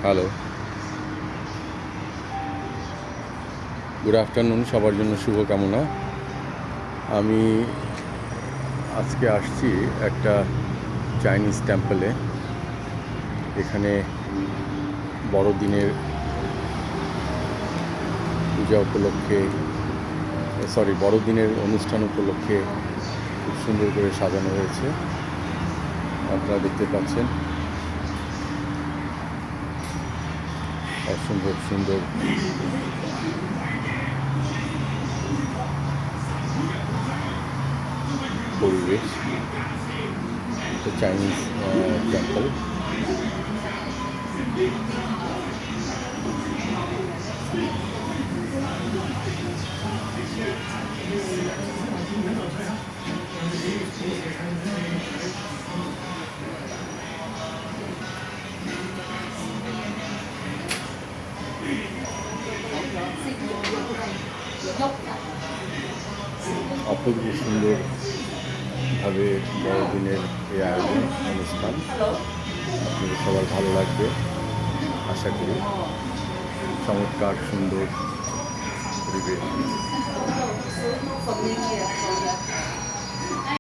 Hello, good afternoon. সবার জন্য শুভকামনা। আমি আজকে আসছি একটা চাইনিজ টেম্পলে। এখানে বড়দিনের পূজা উপলক্ষে বড়দিনের অনুষ্ঠান উপলক্ষে খুব সুন্দর করে সাজানো হয়েছে। আপনারা দেখতে পাচ্ছেন অসম্ভব সুন্দর পরিবেশ। একটা চাইনিজ টেম্পল। অপূর্ব সুন্দরভাবে বড়দিনের এই আয়োজন অনুষ্ঠান আপনাদের সবার ভালো লাগবে আশা করি। চমৎকার সুন্দর পরিবেশ।